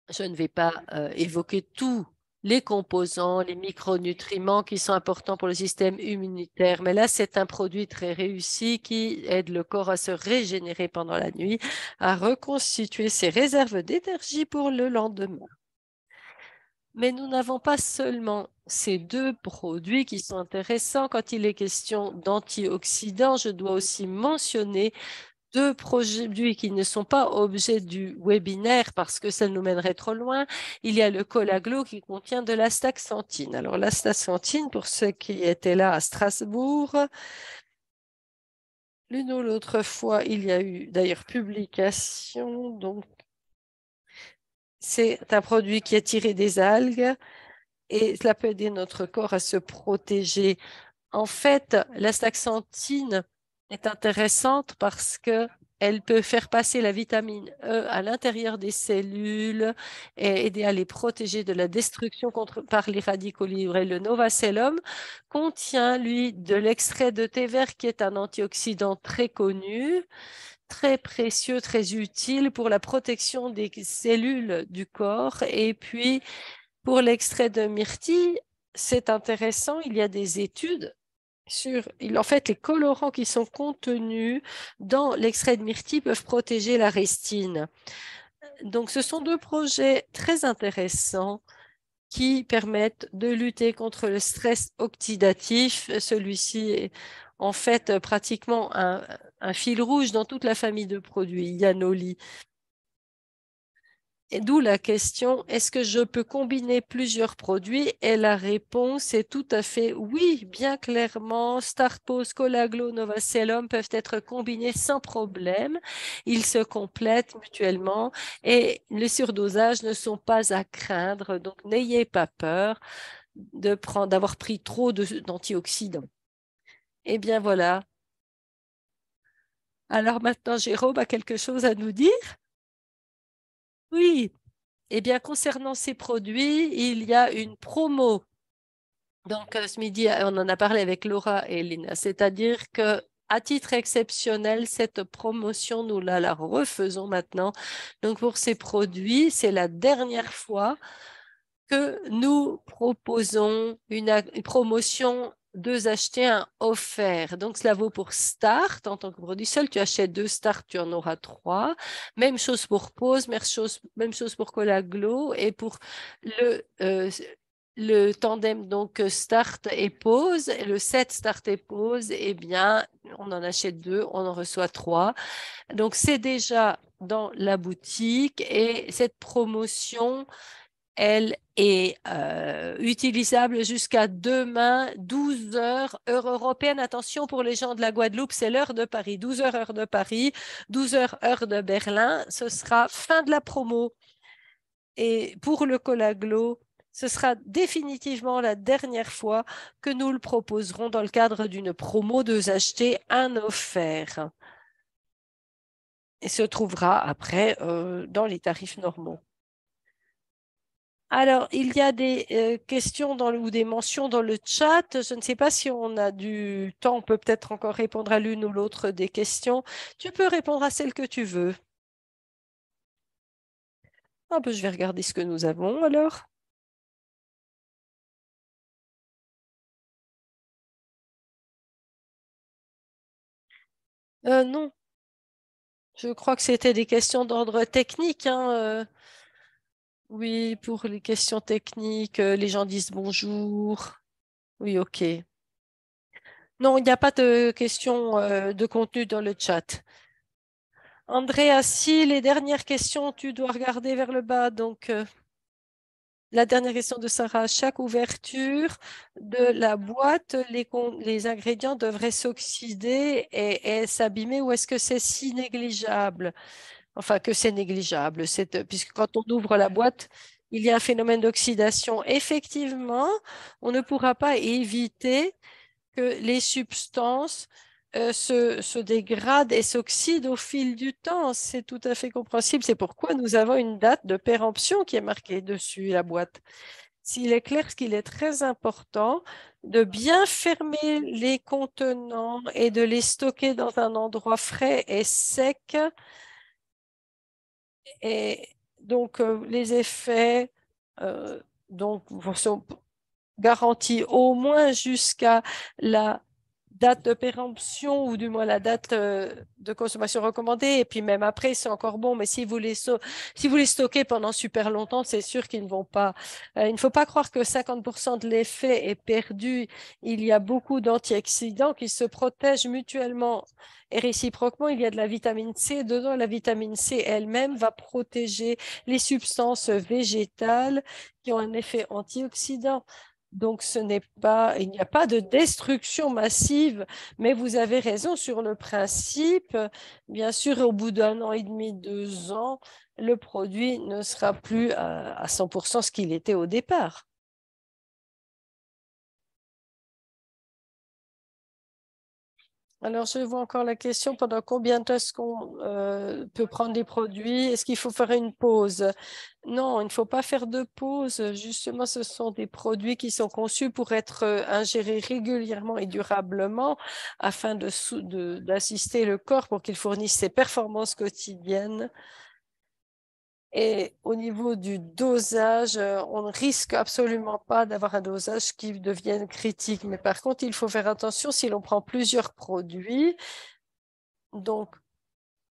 Je ne vais pas évoquer tous les composants, les micronutriments qui sont importants pour le système immunitaire, mais là, c'est un produit très réussi qui aide le corps à se régénérer pendant la nuit, à reconstituer ses réserves d'énergie pour le lendemain. Mais nous n'avons pas seulement ces deux produits qui sont intéressants. Quand il est question d'antioxydants, je dois aussi mentionner deux produits qui ne sont pas objets du webinaire parce que ça nous mènerait trop loin. Il y a le Collaglo qui contient de l'astaxanthine. Alors l'astaxanthine, pour ceux qui étaient là à Strasbourg, l'une ou l'autre fois, il y a eu d'ailleurs publication. Donc, c'est un produit qui est tiré des algues et cela peut aider notre corps à se protéger. En fait, l'astaxanthine est intéressante parce que elle peut faire passer la vitamine E à l'intérieur des cellules et aider à les protéger de la destruction par les radicaux libres. Et le Novacellum contient, lui, de l'extrait de thé vert qui est un antioxydant très connu, très précieux, très utile pour la protection des cellules du corps. Et puis, pour l'extrait de myrtille, c'est intéressant, il y a des études en fait, les colorants qui sont contenus dans l'extrait de myrtille peuvent protéger la restine. Donc, ce sont deux projets très intéressants qui permettent de lutter contre le stress oxydatif. Celui-ci est en fait pratiquement un fil rouge dans toute la famille de produits Yanoli. Et d'où la question, est-ce que je peux combiner plusieurs produits? Et la réponse est tout à fait oui, bien clairement. Startpose, Collaglo, Novacellum peuvent être combinés sans problème. Ils se complètent mutuellement et les surdosages ne sont pas à craindre. Donc, n'ayez pas peur d'avoir pris trop d'antioxydants. Eh bien, voilà. Alors maintenant, Jérôme a quelque chose à nous dire? Oui. Eh bien, concernant ces produits, il y a une promo. Donc, ce midi, on en a parlé avec Laura et Lina. C'est-à-dire que, à titre exceptionnel, cette promotion, nous la refaisons maintenant. Donc, pour ces produits, c'est la dernière fois que nous proposons une promotion 2 achetés, un offert. Donc, cela vaut pour Start en tant que produit seul. Tu achètes 2 Start, tu en auras 3. Même chose pour Pause, même chose pour Cola Glow et pour le tandem donc Start et Pause, le set Start et Pause, eh bien, on en achète 2, on en reçoit 3. Donc, c'est déjà dans la boutique et cette promotion, elle est utilisable jusqu'à demain, 12 heures, heure européenne. Attention pour les gens de la Guadeloupe, c'est l'heure de Paris. 12 heures, heure de Paris, 12 heures, heure de Berlin. Ce sera fin de la promo. Et pour le Cola Glow, ce sera définitivement la dernière fois que nous le proposerons dans le cadre d'une promo 2 achetés, un offert. Et se trouvera après dans les tarifs normaux. Alors, il y a des questions ou des mentions dans le chat. Je ne sais pas si on a du temps. On peut peut-être encore répondre à l'une ou l'autre des questions. Tu peux répondre à celle que tu veux. Ah, ben, je vais regarder ce que nous avons alors. Non, je crois que c'était des questions d'ordre technique, hein. Oui, pour les questions techniques, les gens disent bonjour. Oui, ok. Non, il n'y a pas de questions de contenu dans le chat. Andrea, si les dernières questions, tu dois regarder vers le bas. Donc, la dernière question de Sarah. À chaque ouverture de la boîte, les ingrédients devraient s'oxyder et s'abîmer ou est-ce que c'est si négligeable? Enfin, que c'est négligeable. Puisque quand on ouvre la boîte, il y a un phénomène d'oxydation. Effectivement, on ne pourra pas éviter que les substances se dégradent et s'oxydent au fil du temps. C'est tout à fait compréhensible. C'est pourquoi nous avons une date de péremption qui est marquée dessus la boîte. S'il est clair qu'il est très important de bien fermer les contenants et de les stocker dans un endroit frais et sec. Et donc, les effets donc, sont garantie au moins jusqu'à la date de péremption ou du moins la date de consommation recommandée. Et puis même après, c'est encore bon. Mais si vous si vous les stockez pendant super longtemps, c'est sûr qu'ils ne vont pas. Il ne faut pas croire que 50% de l'effet est perdu. Il y a beaucoup d'antioxydants qui se protègent mutuellement et réciproquement. Il y a de la vitamine C dedans. La vitamine C elle-même va protéger les substances végétales qui ont un effet antioxydant. Donc, il n'y a pas de destruction massive, mais vous avez raison sur le principe. Bien sûr, au bout d'un an et demi, 2 ans, le produit ne sera plus à 100% ce qu'il était au départ. Alors, je vois encore la question, pendant combien de temps est-ce qu'on peut prendre des produits? Est-ce qu'il faut faire une pause? Non, il ne faut pas faire de pause. Justement, ce sont des produits qui sont conçus pour être ingérés régulièrement et durablement afin d'assister le corps pour qu'il fournisse ses performances quotidiennes. Et au niveau du dosage, on ne risque absolument pas d'avoir un dosage qui devienne critique. Mais par contre, il faut faire attention si l'on prend plusieurs produits. Donc,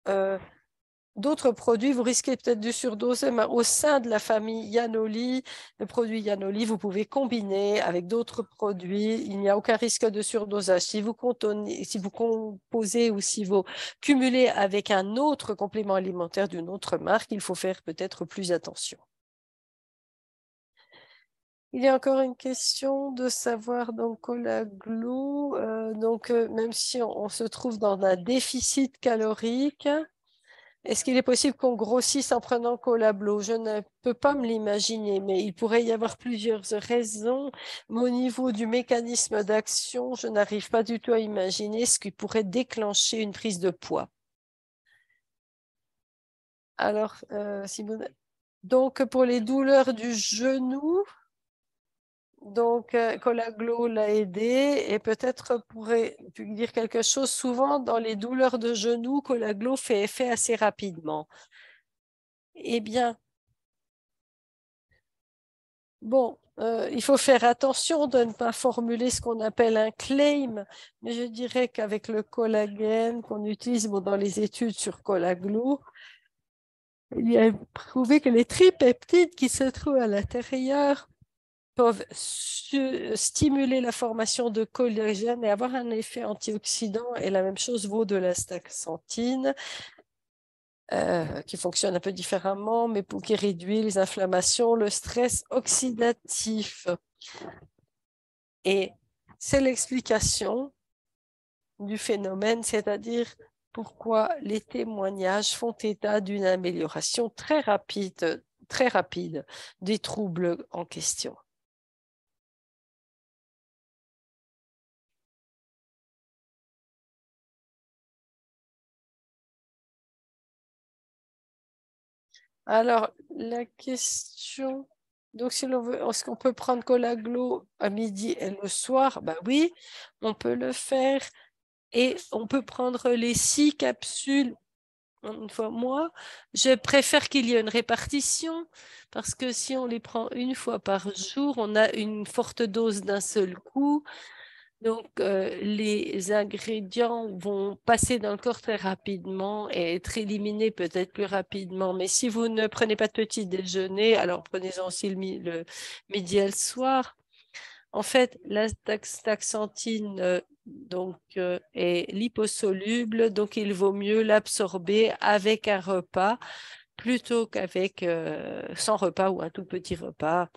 euh, d'autres produits, vous risquez peut-être de surdoser, mais au sein de la famille Yanoli, le produit Yanoli, vous pouvez combiner avec d'autres produits. Il n'y a aucun risque de surdosage. Si vous composez ou si vous cumulez avec un autre complément alimentaire d'une autre marque, il faut faire peut-être plus attention. Il y a encore une question de savoir donc Cola Glue, même si on se trouve dans un déficit calorique, est-ce qu'il est possible qu'on grossisse en prenant Colablo? Je ne peux pas me l'imaginer, mais il pourrait y avoir plusieurs raisons. Mais au niveau du mécanisme d'action, je n'arrive pas du tout à imaginer ce qui pourrait déclencher une prise de poids. Alors, Simone, donc pour les douleurs du genou, donc Colaglo l'a aidé et peut-être pourrais-tu dire quelque chose. Souvent, dans les douleurs de genou, Colaglo fait effet assez rapidement. Eh bien, Bon, il faut faire attention de ne pas formuler ce qu'on appelle un claim, mais je dirais qu'avec le collagène qu'on utilise dans les études sur Colaglou, il y a prouvé que les tripeptides qui se trouvent à l'intérieur peuvent stimuler la formation de collagène et avoir un effet antioxydant. Et la même chose vaut de l'astaxanthine, qui fonctionne un peu différemment, mais qui réduit les inflammations, le stress oxydatif. Et c'est l'explication du phénomène, c'est-à-dire pourquoi les témoignages font état d'une amélioration très rapide des troubles en question. Alors, la question, donc si l'on veut, est-ce qu'on peut prendre Colaglo à midi et le soir? Ben oui, on peut le faire et on peut prendre les 6 capsules une fois. Moi, je préfère qu'il y ait une répartition parce que si on les prend une fois par jour, on a une forte dose d'un seul coup. Donc, les ingrédients vont passer dans le corps très rapidement et être éliminés peut-être plus rapidement. Mais si vous ne prenez pas de petit déjeuner, alors prenez-en aussi le midi et le soir. En fait, la taxanthine est liposoluble, donc il vaut mieux l'absorber avec un repas plutôt qu'avec sans repas ou un tout petit repas.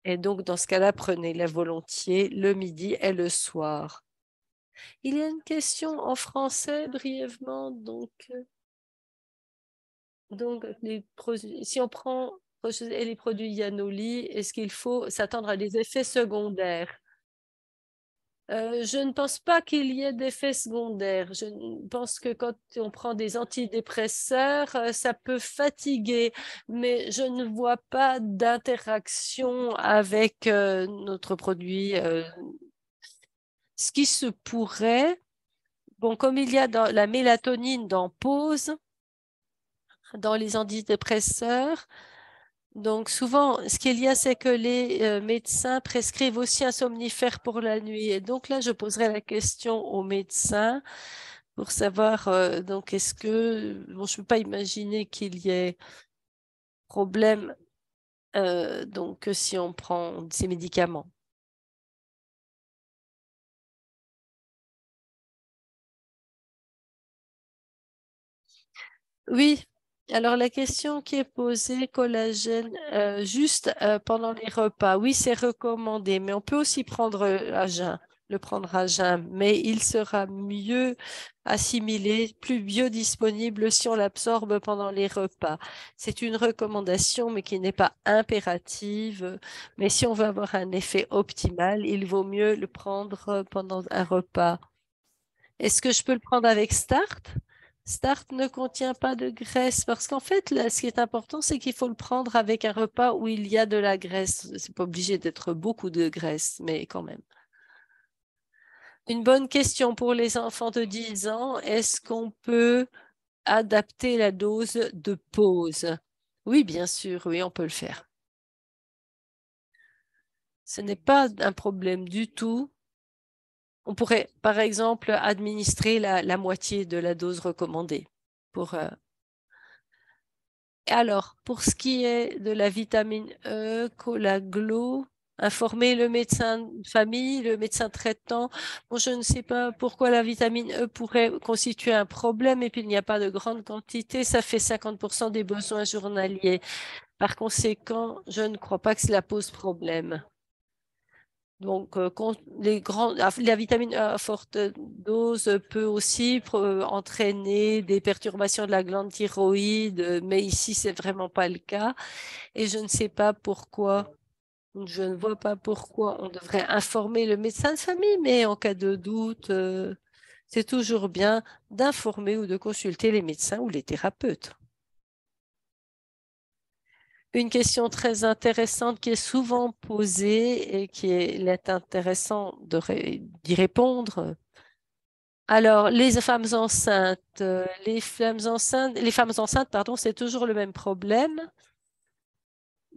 Et donc, dans ce cas-là, prenez-la volontiers le midi et le soir. Il y a une question en français brièvement. Si on prend les produits Yanoli, est-ce qu'il faut s'attendre à des effets secondaires? Je ne pense pas qu'il y ait d'effets secondaires. Je pense que quand on prend des antidépresseurs, ça peut fatiguer, mais je ne vois pas d'interaction avec notre produit. Ce qui se pourrait, bon, comme il y a la mélatonine dans pause, dans les antidépresseurs, donc souvent, ce qu'il y a, c'est que les médecins prescrivent aussi un somnifère pour la nuit. Et donc là, je poserai la question aux médecins pour savoir, donc est-ce que, bon, je ne peux pas imaginer qu'il y ait problème si on prend ces médicaments. Oui, alors la question qui est posée, collagène, juste pendant les repas, oui, c'est recommandé, mais on peut aussi prendre à jeun, le prendre à jeun, mais il sera mieux assimilé, plus biodisponible si on l'absorbe pendant les repas. C'est une recommandation, mais qui n'est pas impérative, mais si on veut avoir un effet optimal, il vaut mieux le prendre pendant un repas. Est-ce que je peux le prendre avec Start? Start ne contient pas de graisse parce qu'en fait, là, ce qui est important, c'est qu'il faut le prendre avec un repas où il y a de la graisse. C'est pas obligé d'être beaucoup de graisse, mais quand même. Une bonne question pour les enfants de 10 ans. Est-ce qu'on peut adapter la dose de pause? Oui, bien sûr, oui, on peut le faire. Ce n'est pas un problème du tout. On pourrait, par exemple, administrer la moitié de la dose recommandée pour alors, pour ce qui est de la vitamine E, Colaglo, informer le médecin de famille, le médecin traitant. Bon, je ne sais pas pourquoi la vitamine E pourrait constituer un problème et puis il n'y a pas de grande quantité. Ça fait 50% des besoins journaliers. Par conséquent, je ne crois pas que cela pose problème. Donc, la vitamine E à forte dose peut aussi entraîner des perturbations de la glande thyroïde, mais ici, c'est vraiment pas le cas. Et je ne vois pas pourquoi on devrait informer le médecin de famille, mais en cas de doute, c'est toujours bien d'informer ou de consulter les médecins ou les thérapeutes. Une question très intéressante qui est souvent posée et il est intéressant d'y répondre. Alors, les femmes enceintes, pardon, c'est toujours le même problème.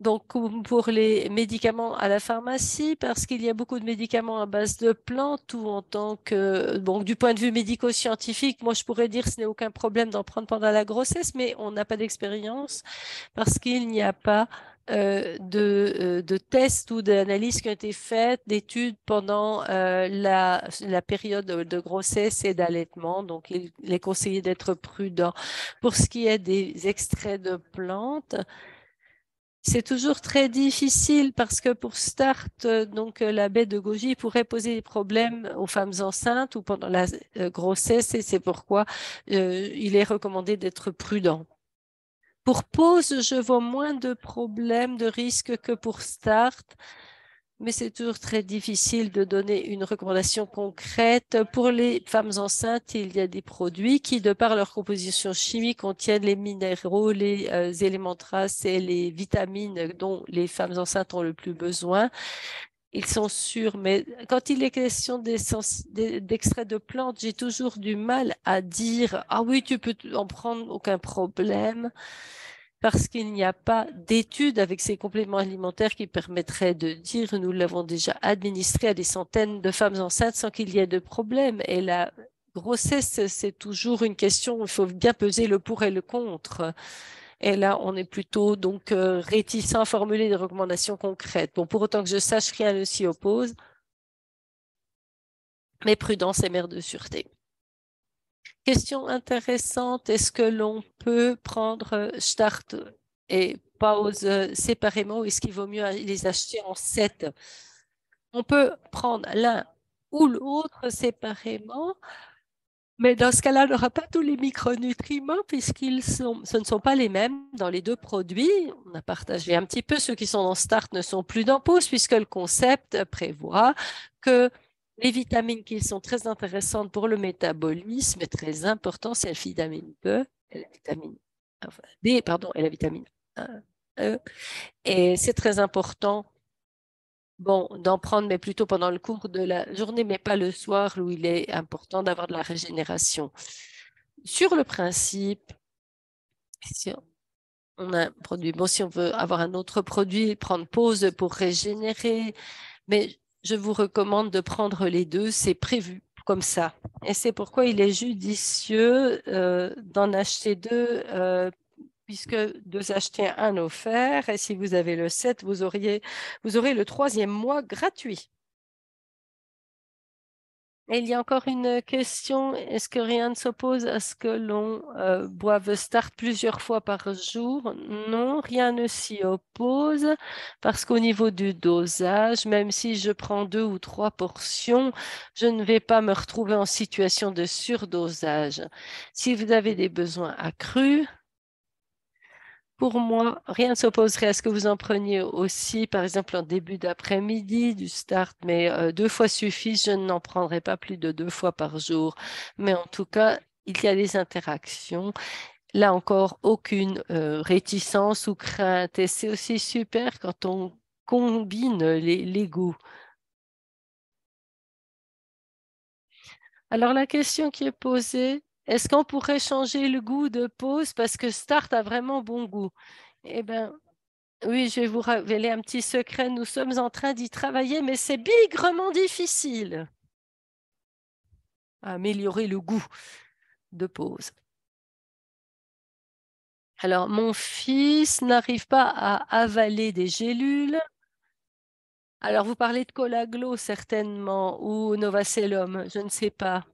Donc, pour les médicaments à la pharmacie, parce qu'il y a beaucoup de médicaments à base de plantes ou en tant que, bon, du point de vue médico-scientifique, moi, je pourrais dire que ce n'est aucun problème d'en prendre pendant la grossesse, mais on n'a pas d'expérience parce qu'il n'y a pas de tests ou d'analyses qui ont été faites, d'études pendant la période de grossesse et d'allaitement. Donc, il est conseillé d'être prudent. Pour ce qui est des extraits de plantes, c'est toujours très difficile parce que pour Start, la baie de goji pourrait poser des problèmes aux femmes enceintes ou pendant la grossesse et c'est pourquoi il est recommandé d'être prudent. Pour pause, je vois moins de problèmes, de risques que pour Start, mais c'est toujours très difficile de donner une recommandation concrète. Pour les femmes enceintes, il y a des produits qui, de par leur composition chimique, contiennent les minéraux, les éléments traces et les vitamines dont les femmes enceintes ont le plus besoin. Ils sont sûrs, mais quand il est question d'extraits de plantes, j'ai toujours du mal à dire, ah oui, tu peux en prendre, aucun problème parce qu'il n'y a pas d'études avec ces compléments alimentaires qui permettraient de dire nous l'avons déjà administré à des centaines de femmes enceintes sans qu'il y ait de problème. Et la grossesse, c'est toujours une question, il faut bien peser le pour et le contre. Et là, on est plutôt réticent à formuler des recommandations concrètes. Bon, pour autant que je sache, rien ne s'y oppose, mais prudence est mère de sûreté. Question intéressante, est-ce que l'on peut prendre Start et pause séparément ou est-ce qu'il vaut mieux les acheter en set? On peut prendre l'un ou l'autre séparément, mais dans ce cas-là, on n'aura pas tous les micronutriments ce ne sont pas les mêmes dans les deux produits. On a partagé un petit peu, ceux qui sont dans Start ne sont plus dans pause puisque le concept prévoit que les vitamines qui sont très intéressantes pour le métabolisme et très important, c'est la vitamine B, et la vitamine B, pardon, et la vitamine E. Et c'est très important, bon, d'en prendre, mais plutôt pendant le cours de la journée, mais pas le soir où il est important d'avoir de la régénération. Sur le principe, si on a un produit, bon, si on veut avoir un autre produit, prendre pause pour régénérer, mais je vous recommande de prendre les deux, c'est prévu comme ça. Et c'est pourquoi il est judicieux d'en acheter deux, puisque deux acheter un offert. Et si vous avez le 7, vous aurez le troisième mois gratuit. Et il y a encore une question. Est-ce que rien ne s'oppose à ce que l'on boive Start plusieurs fois par jour? Non, rien ne s'y oppose parce qu'au niveau du dosage, même si je prends 2 ou 3 portions, je ne vais pas me retrouver en situation de surdosage. Si vous avez des besoins accrus, pour moi, rien ne s'opposerait à ce que vous en preniez aussi, par exemple, en début d'après-midi, du start, mais 2 fois suffit, je n'en prendrai pas plus de 2 fois par jour. Mais en tout cas, il y a des interactions. Là encore, aucune réticence ou crainte. Et c'est aussi super quand on combine les goûts. Alors, la question qui est posée, est-ce qu'on pourrait changer le goût de pause parce que Start a vraiment bon goût? Eh bien, oui, je vais vous révéler un petit secret. Nous sommes en train d'y travailler, mais c'est bigrement difficile à améliorer le goût de pause. Alors, mon fils n'arrive pas à avaler des gélules. Alors, vous parlez de Colaglo certainement ou Novacellum, je ne sais pas.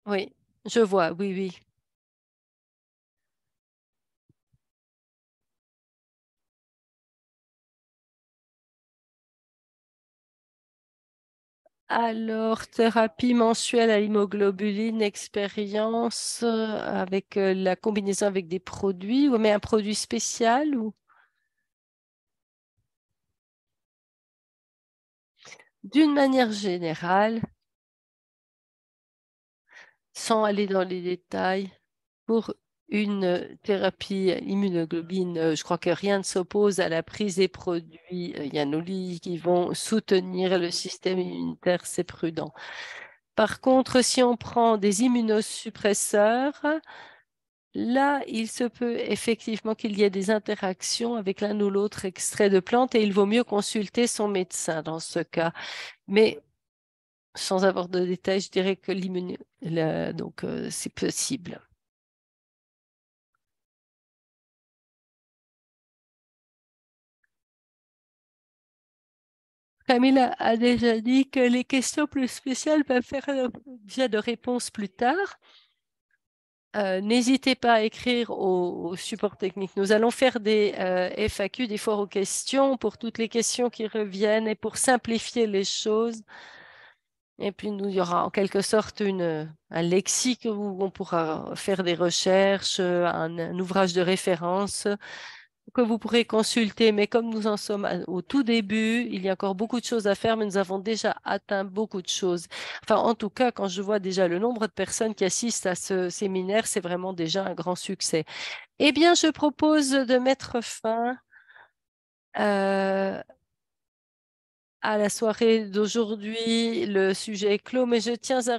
Oui, je vois, oui, oui. Alors, thérapie mensuelle à l'hémoglobuline, expérience avec la combinaison avec des produits, ou mais un produit spécial ou d'une manière générale, sans aller dans les détails, pour une thérapie immunoglobine, je crois que rien ne s'oppose à la prise des produits Yanoli qui vont soutenir le système immunitaire, c'est prudent. Par contre, si on prend des immunosuppresseurs, là, il se peut effectivement qu'il y ait des interactions avec l'un ou l'autre extrait de plante et il vaut mieux consulter son médecin dans ce cas. Mais sans avoir de détails, je dirais que donc c'est possible. Camilla a déjà dit que les questions plus spéciales peuvent faire l'objet de réponses plus tard. N'hésitez pas à écrire au support technique. Nous allons faire des FAQ, des foires aux questions, pour toutes les questions qui reviennent et pour simplifier les choses. Et puis, il y aura en quelque sorte un lexique où on pourra faire des recherches, un ouvrage de référence que vous pourrez consulter. Mais comme nous en sommes au tout début, il y a encore beaucoup de choses à faire, mais nous avons déjà atteint beaucoup de choses. Enfin, en tout cas, quand je vois déjà le nombre de personnes qui assistent à ce séminaire, c'est vraiment déjà un grand succès. Eh bien, je propose de mettre fin à la soirée d'aujourd'hui. Le sujet est clos, mais je tiens à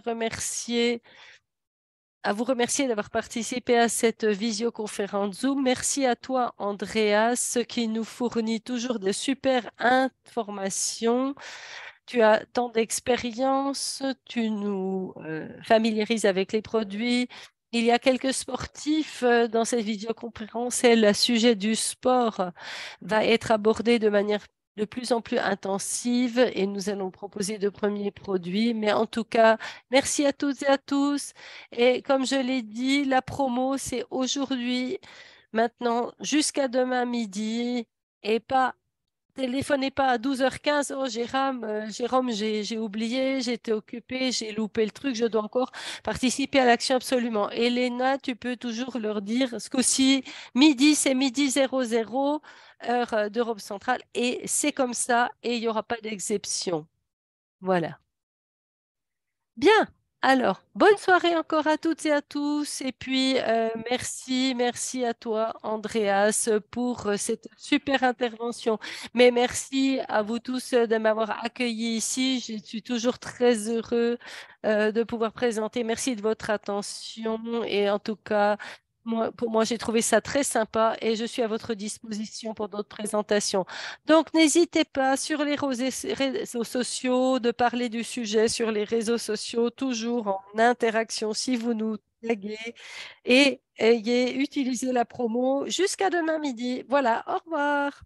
vous remercier d'avoir participé à cette visioconférence Zoom. Merci à toi, Andreas, qui nous fournit toujours de super informations. Tu as tant d'expérience, tu nous familiarises avec les produits. Il y a quelques sportifs dans cette visioconférence et le sujet du sport va être abordé de manière de plus en plus intensive et nous allons proposer de premiers produits. Mais en tout cas, merci à toutes et à tous. Et comme je l'ai dit, la promo, c'est aujourd'hui, maintenant, jusqu'à demain midi et pas téléphonez pas à 12h15. Oh, Jérôme, j'ai oublié, j'étais occupée, j'ai loupé le truc, je dois encore participer à l'action absolument. Elena, tu peux toujours leur dire ce qu'aussi, midi, c'est midi 00, heure d'Europe centrale, et c'est comme ça, et il n'y aura pas d'exception. Voilà. Bien. Alors, bonne soirée encore à toutes et à tous. Et puis, merci à toi, Andreas, pour cette super intervention. Mais merci à vous tous de m'avoir accueilli ici. Je suis toujours très heureux de pouvoir présenter. Merci de votre attention. Et en tout cas, pour moi, j'ai trouvé ça très sympa et je suis à votre disposition pour d'autres présentations. Donc, n'hésitez pas sur les réseaux sociaux de parler du sujet sur les réseaux sociaux, toujours en interaction si vous nous taguez et ayez utilisé la promo jusqu'à demain midi. Voilà, au revoir.